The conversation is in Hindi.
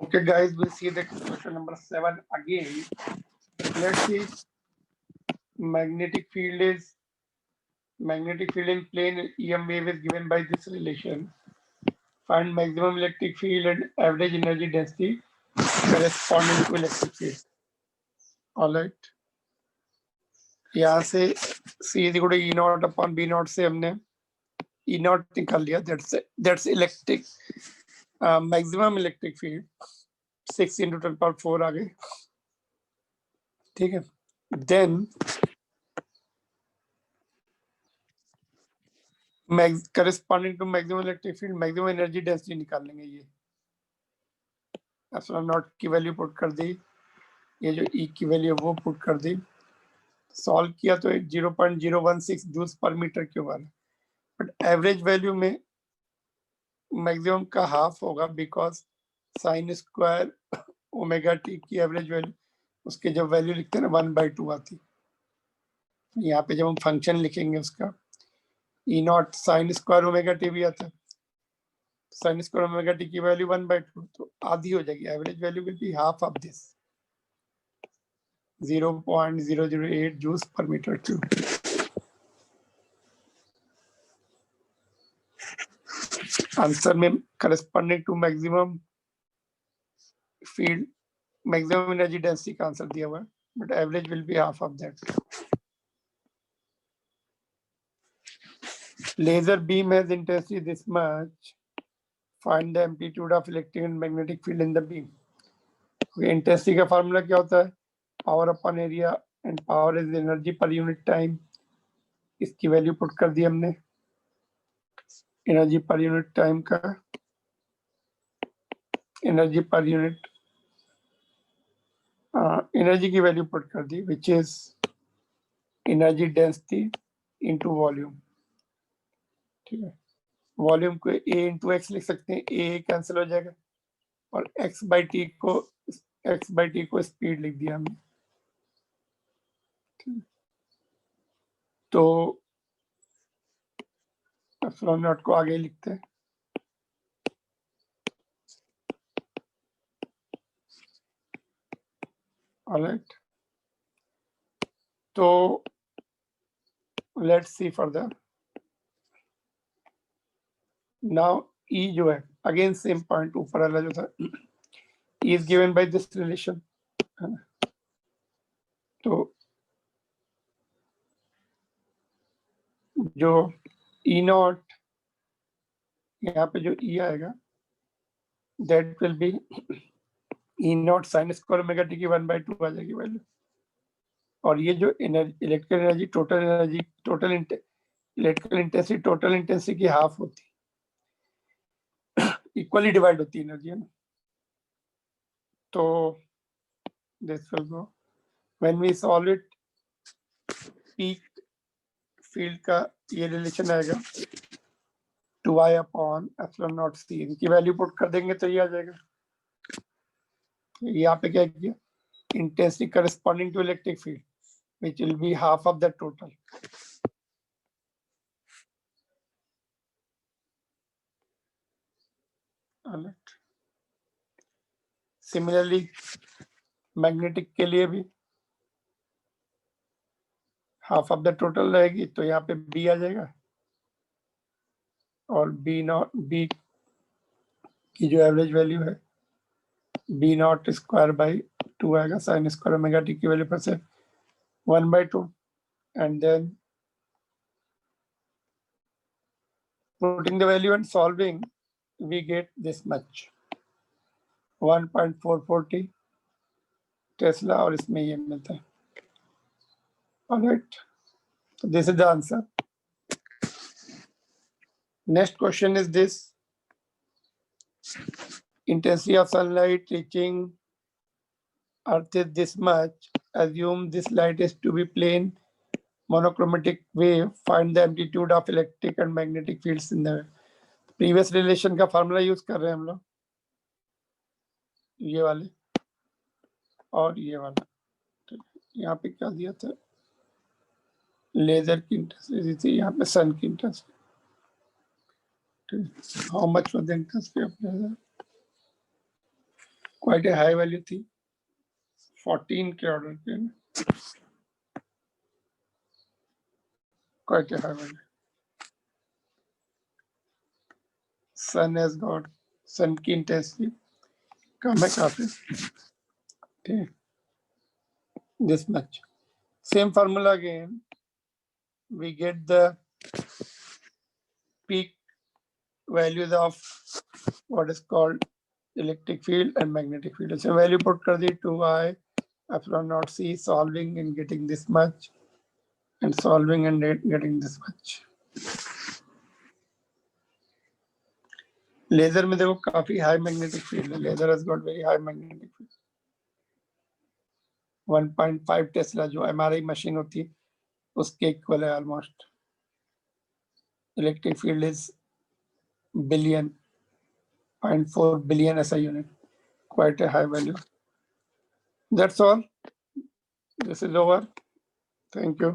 Okay, guys, we'll see the question number 7 again. Let's see. Magnetic field in plane EM wave is given by this relation. Find maximum electric field and average energy density corresponding to electric field. All right. यहाँ से C is equal to E naught upon B naught से हमने E naught निकाल लिया. That's electric maximum electric field 6 into 10 power 4 आ गए. ठीक है. Then corresponding to maximum electric field maximum energy density निकाल लेंगे. ये एप्सिलॉन नॉट की वैल्यू पुट कर दी. ये जो E की वैल्यू वो पुट कर दी. सॉल्व किया तो 0.016 जूल्स पर मीटर क्यूब आ रहा है. बट एवरेज वैल्यू में मैक्सिमम का हाफ होगा because sign square omega t की एवरेज वैल्यू उसके जब वैल्यू लिखते हैं ना 1/2 आती. यहाँ पे जब हम फंक्शन लिखेंगे उसका e naught sine square omega t भी आता है. साइन स्क्वायर ओमेगा टी की वैल्यू 1/2 तो आधी हो जाएगी. Average value will be half of this 0.008 joules per metre cube. Answer में corresponding to maximum field maximum energy density का आंसर दिया हुआ है. But average will be half of that. Laser beam has intensity this much. Find the amplitude of electric and magnetic field in the beam. Intensity का फार्मूला क्या होता है? Power upon area and power is energy per unit time. इसकी वैल्यू पुट कर दी हमने. एनर्जी पर यूनिट टाइम का एनर्जी पर यूनिट एनर्जी की वैल्यू पुट कर दी which is energy density into volume. ठीक है. वॉल्यूम को a इंटू एक्स लिख सकते हैं. a कैंसिल हो जाएगा और x बाई टी को स्पीड लिख दिया हमने. तो एप्सिलॉन नॉट को आगे लिखते हैं. ऑलराइट. तो let's see further. Now E जो है अगेन सेम पॉइंट ऊपर वाला जो था E is given by this relation. तो जो E नॉट यहाँ पे जो E आएगा that will be E not sine square omega t की 1/2 आ जाएगी वैल्यू. और ये जो electrical energy total electrical intensity total intensity की हाफ होती है. इक्वली डिवाइड होती है एनर्जी है ना. तो this will go when we solve it. Peak field का ये रिलेशन आएगा 2i अपॉन एप्सिलॉन नॉट सी. इनकी वैल्यू पुट कर देंगे तो ये आ जाएगा. यहाँ पे क्या किया? Intensity corresponding to electric field which will be half of the total. Alright. Similarly, magnetic के लिए भी हाफ ऑफ द टोटल रहेगी तो यहाँ पे B आ जाएगा और B की जो एवरेज वैल्यू है B नॉट स्क्वायर बाई 2 आएगा. साइन स्क्वायर ओमेगा टी की वैल्यू पर से 1/2 and then putting the value and solving we get this much 1.440 Tesla और इसमें ये मिलता है. Alright, so this is the answer. Next question is this. Intensity of sunlight reaching Earth is this much. Assume this light is to be plane monochromatic wave. Find the amplitude of electric and magnetic fields in the previous relation का फार्मूला यूज कर रहे हैं हम लोग. ये वाले और ये वाला. यहाँ पे क्या दिया था? लेजर की इंटेंसिटी थी. यहाँ पे सन की intensity. How much was the intensity of laser? Quite a high value थी 14 के ऑर्डर पे, quite a high value. Sun has got, sun की इंटेंसिटी कम है काफी, ठीक, this much. Same formula again, we get the peak values of what is called electric field and magnetic field. So value put कर दी 2i epsilon naught c, solving and getting this much, and solving and getting this much. Laser में देखो काफी हाई मैग्नेटिक फील्ड है, laser has got very high magnetic field, 1.5 tesla जो एमआरआई मशीन होती है उसके इक्वल है almost. Electric field is billion, 0.4 billion SI unit, quite a high value. That's all. This is over. Thank you.